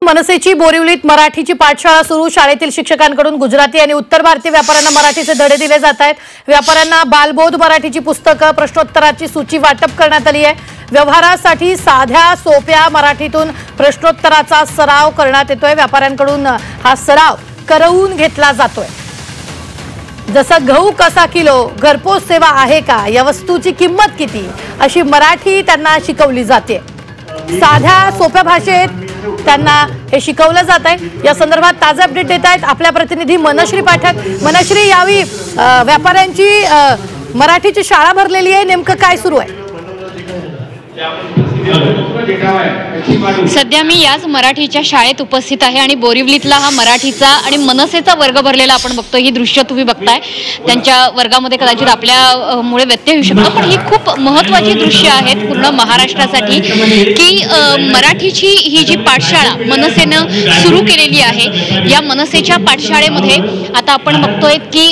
मनसेची बोरिवलीत मराठीची पाठशाळा सुरू। शाळेतील शिक्षकांकडून गुजराती आणि उत्तर भारतीय व्यापाऱ्यांना मराठीचे धडे दिले जात आहेत। व्यापाऱ्यांना बालबोध मराठीची पुस्तकं, प्रश्नोत्तराची सूची वाटप करण्यात आली आहे। व्यवहारासाठी साध्या सोप्या मराठीतून प्रश्नोत्तराचा सराव करण्यात येतोय। व्यापाऱ्यांकडून हा सराव करवून घेतला जातोय। जसं गहू कसा किलो, घरपोच सेवा आहे का, या वस्तूची किंमत किती, अशी मराठी त्यांना शिकवली जाते। साध्या सोप्या भाषेत त्यांना हे शिकवलं जात आहे। या संदर्भात ताजा अपडेट देत आहेत आपल्या प्रतिनिधी मनश्री पाठक। मनश्री, यावी व्यापाऱ्यांची मराठीची शाळा भरलेली आहे, नेमकं काय सुरू आहे? सध्या मी याच मराठीच्या शाळेत उपस्थित आहे आणि बोरिवलीतला हा मराठीचा आणि मनसेचा वर्ग भरलेला आपण बघतो। ही दृश्य तुम्ही बघताय, त्यांच्या वर्गामध्ये कदाचित आपल्यामुळे व्यत्यय येऊ शकतो, पण ही खूप महत्त्वाची दृश्य आहेत पूर्ण महाराष्ट्रासाठी की मराठीची ही जी पाठशाळा मनसेनं सुरू केलेली आहे। या मनसेच्या पाठशाळेमध्ये आता आपण बघतोय की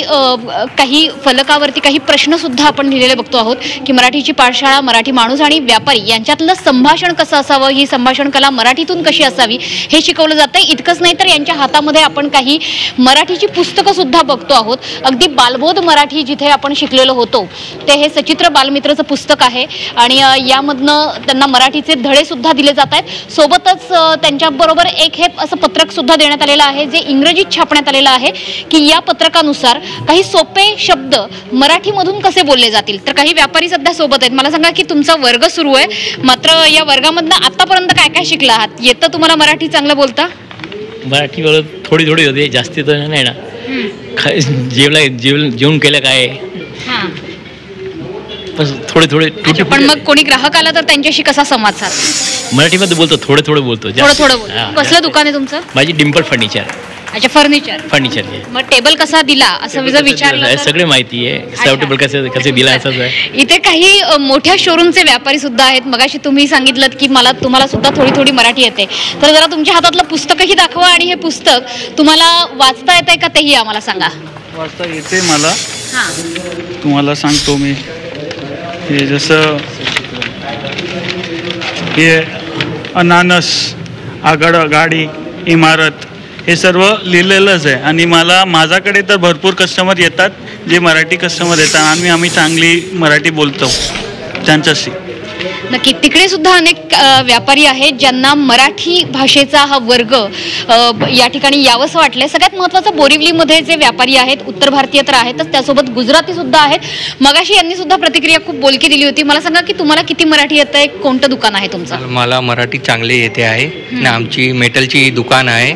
काही फलकावरती काही प्रश्न सुद्धा आपण लिहिलेले बघतो आहोत की मराठीची पाठशाळा, मराठी माणूस आणि व्यापारी यांच्यातलं संभाषण कसं असावं, ही संभाषण कला मराठीतून कशी असावी हे शिकवलं जातंय। इतकंच नाही तर यांच्या हातामध्ये आपण काही मराठीची पुस्तकं सुद्धा बघतो आहोत। अगदी बालबोध मराठी जिथे आपण शिकलेलो होतो ते हे सचित्र बालमित्रचं पुस्तक आहे आणि यामधनं त्यांना मराठीचे धडे सुद्धा दिले जात आहेत। सोबतच त्यांच्याबरोबर एक हे असं पत्रक सुद्धा देण्यात आलेलं आहे जे इंग्रजीत छापण्यात आलेलं आहे की या पत्रकानुसार काही सोपे शब्द मराठीमधून कसे बोलले जातील। तर काही व्यापारी सध्या सोबत आहेत। मला सांगा की तुमचा वर्ग सुरू आहे, मात्र या वर्गामधनं आतापर्यंत काय काय शिकला आहात? येतं तुम्हाला मराठी चांगलं बोलता? मराठी थोडी थोडी होते, जास्ती तर नाही ना। जेवण केलं काय थोडे थोडे। पण मग कोणी ग्राहक आला तर त्यांच्याशी कसा संवाद साधता? मराठीमध्ये बोलतो, थोडं बोलतो। कसलं दुकान आहे तुमचं? माझी डिंपल फर्निचर। अच्छा, फर्निचर। मग टेबल कसा दिला असं विचारलं? सगळे माहिती आहे, टेबल कसे दिला असंच आहे। इथे काही मोठ्या शोरूमचे व्यापारी सुद्धा आहेत। मगाशी तुम्ही सांगितलं की तुम्हाला सुद्धा थोडी मराठी येते, तर जरा तुमच्या हातातलं पुस्तकही दाखवा आणि हे पुस्तक तुम्हाला वाचता येतंय का तेही आम्हाला सांगा। वाचता येते मला, तुम्हाला सांगतो मी। हे जसं हे अनानस, आगळ, गाडी, इमारत हे सर्व लिहिलेलंच आहे आणि माझ्याकडे तर भरपूर कस्टमर येतात जे मराठी कस्टमर येतात आणि आम्ही चांगली मराठी बोलतो त्यांच्याशी। नक्की, तिकडे सुद्धा अनेक व्यापारी आहेत ज्यांना मराठी भाषेचा हा वर्ग या ठिकाणी यावंसं वाटलंय। सगळ्यात महत्त्वाचं, बोरिवलीमध्ये जे व्यापारी आहेत उत्तर भारतीय तर आहेतच, त्यासोबत गुजराती सुद्धा आहेत। मगाशी यांनी सुद्धा प्रतिक्रिया खूप बोलकी दिली होती। मला सांगा की तुम्हाला किती मराठी येतंय, कोणतं दुकान आहे तुमचं? मला मराठी चांगली येते आहे आणि आमची मेटलची दुकान आहे।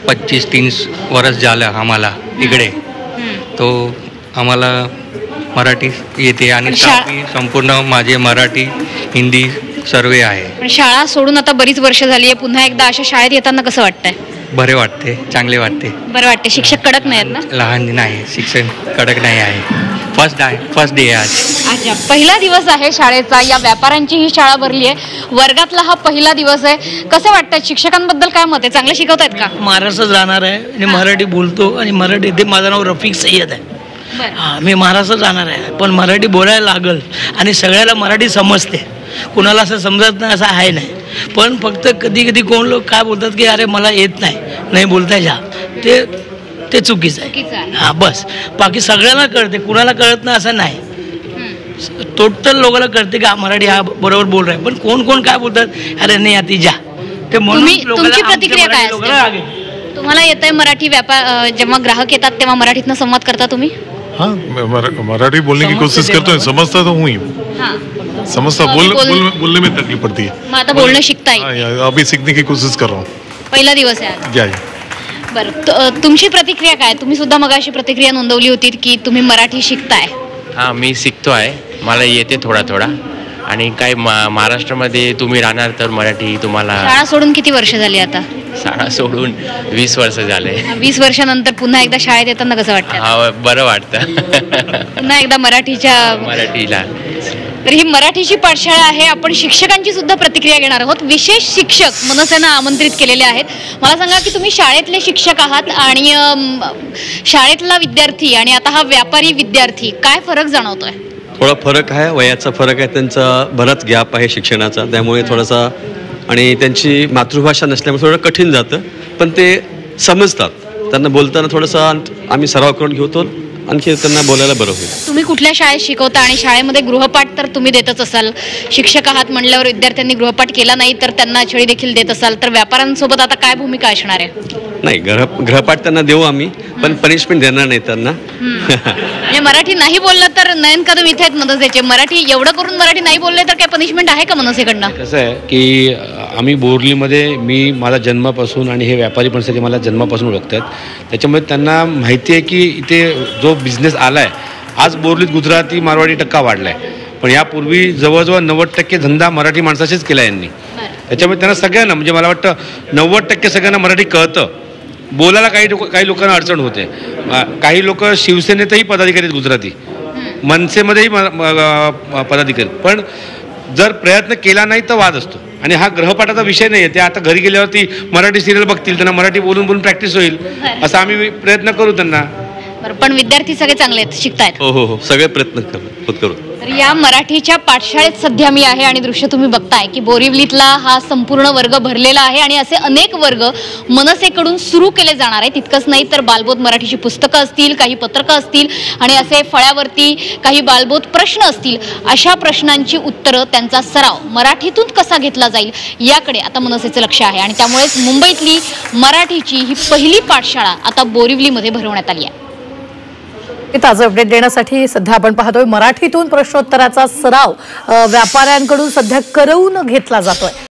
25-30 वर्ष झालं आम्हाला इकडे, तो आम्हाला मराठी येते आणि संपूर्ण माझे मराठी, हिंदी सर्व आहे। पण शाळा सोडून आता बरीच वर्ष झाली आहे, पुन्हा एकदा अशा शाळेत येताना कसं वाटतंय? बरे वाटते, चांगले वाटते। बरं वाटते। शिक्षक कडक नाहीत ना? लहान नाही, शिक्षण कडक नाही आहे। फर्स्ट डे आज। अच्छा, पहिला दिवस आहे शाळेचा। या व्यापाऱ्यांची ही शाळा भरली आहे, वर्गातला हा पहिला दिवस आहे। कसं वाटतं? शिक्षकांबद्दल काय मत आहे? चांगलं शिकवतायत का? महाराष्ट्रात राहणार आहे आणि मराठी बोलतो आणि मराठी, ते माझं नाव रफिक सय्यद आहे। मी महाराष्ट्रात राहणार आहे, पण मराठी बोलायला लागल आणि सगळ्याला मराठी समजते, कुणाला असं समजत नाही असं आहे नाही। पण फक्त कधी कोण लोक काय बोलतात की अरे मला येत नाही बोलता जा, ते चुकीचं आहे। बस, बाकी सगळ्यांना कळते, कुणाला कळत नाही असं नाही। टोटल लोकांना कळते की मराठी हा बरोबर बोल रहा है, पण कोण काय बोलतात अरे नाही आती जा, ते तुमची प्रतिक्रिया काय असते? तुम्हाला येतंय मराठी? जेव्हा ग्राहक येतात तेव्हा मराठीतनं संवाद करता तुम्ही? हाँ, मराठी बोलने की कोशिश करता हूँ, समझता तो हूँ ही, समझता बोलने में तकलीफ पड़ती है। आता बोलणं शिकता येईल? अभी सीखने की कोशिश कर रहा हूँ। पहिला दिवस आहे। बरं, तुमची प्रतिक्रिया काय? तुम्ही सुद्धा मगाशी प्रतिक्रिया नोंदवली होती की तुम्ही मराठी शिकताय। हाँ, मी शिकतो आहे, मला येते थोडा आणि काय महाराष्ट्रामध्ये तुम्ही राहणार तर मराठी तुम्हाला। शाळा सोडून किती वर्ष झाली आता? शाळा सोडून 20 वर्ष झाले। 20 वर्षानंतर पुन्हा एकदा शाळेत येताना कसं वाटतं? हा, बरं वाटतं पुन्हा एकदा मराठीला। तर ही मराठीची पाठशाळा आहे। आपण शिक्षकांची सुद्धा प्रतिक्रिया घेणार आहोत। विशेष शिक्षक मनसेनं आमंत्रित केलेले आहेत। मला सांगा की तुम्ही शाळेतले शिक्षक आहात आणि शाळेतला विद्यार्थी आणि आता हा व्यापारी विद्यार्थी, काय फरक जाणवतोय? थोडा फरक आहे, वयाचा फरक आहे, त्यांचा बराच गॅप आहे शिक्षणाचा, त्यामुळे थोडासा आणि त्यांची मातृभाषा नसल्यामुळे थोडं कठीण जातं, पण ते समजतात. त्यांना बोलताना थोडंसं आम्ही सराव करून घेतो, आणखी त्यांना बोलायला बरं होईल. तुम्ही कुठल्या शाळेत शिकवता आणि शाळेमध्ये गृहपाठ तर तुम्ही देतच असाल, शिक्षक आहात म्हणल्यावर विद्यार्थ्यांनी गृहपाठ केला नाही तर त्यांना छडी देखील देत असाल, तर व्यापाऱ्यांसोबत आता काय भूमिका असणार आहे? नाही, गृहपाठ त्यांना देऊ आम्ही, पण पनिशमेंट देणार नाही त्यांना. म्हणजे मराठी नाही बोललं तर नयन कदम इथे आहेत मनसेचे, मराठी एवढं करून मराठी नाही बोलले तर काय पनिशमेंट आहे का मनसेकडनं? कसं आहे की आम्ही बोरलीमध्ये, मी माझा जन्मापासून आणि हे व्यापारी पण सगळे मला जन्मापासून ओळखतात, त्याच्यामुळे त्यांना माहिती आहे की इथे जो बिझनेस आला आहे, आज बोरलीत गुजराती मारवाडी टक्का वाढला आहे, पण यापूर्वी जवळजवळ 90% धंदा मराठी माणसाशीच केला यांनी. त्याच्यामुळे त्यांना सगळ्यांना, म्हणजे मला वाटतं 90% सगळ्यांना मराठी कळतं. बोलायला काही लोकांना अडचण होते. काही लोक शिवसेनेतही पदाधिकारी आहेत गुजराती, मनसेमध्येही पदाधिकारी, पण जर प्रयत्न केला नाही तर वाद असतो. आणि हा गृहपाठाचा विषय नाही आहे, ते आता घरी गेल्यावरती मराठी सिरियल बघतील, त्यांना मराठी बोलून बोलून प्रॅक्टिस होईल, असं आम्ही प्रयत्न करू त्यांना. पण विद्यार्थी सगळे चांगले आहेत, शिकतायत? हो, सगळे प्रयत्न करू. तर या मराठीच्या पाठशाळेत सध्या मी आहे आणि दृश्य तुम्ही बघताय की बोरिवलीतला हा संपूर्ण वर्ग भरलेला आहे आणि असे अनेक वर्ग मनसेकडून सुरू केले जाणार आहे. तितकंच नाही तर बालबोध मराठीची पुस्तकं असतील, काही पत्रकं असतील आणि असे फळ्यावरती काही बालबोध प्रश्न असतील, अशा प्रश्नांची उत्तरं, त्यांचा सराव मराठीतून कसा घेतला जाईल याकडे आता मनसेचं लक्ष आहे. आणि त्यामुळेच मुंबईतली मराठीची ही पहिली पाठशाळा आता बोरिवलीमध्ये भरवण्यात आली आहे. ताजं अपडेट देण्यासाठी सध्या आपण पाहतोय मराठीतून प्रश्नोत्तराचा सराव व्यापाऱ्यांकडून सध्या करवून घेतला जातोय.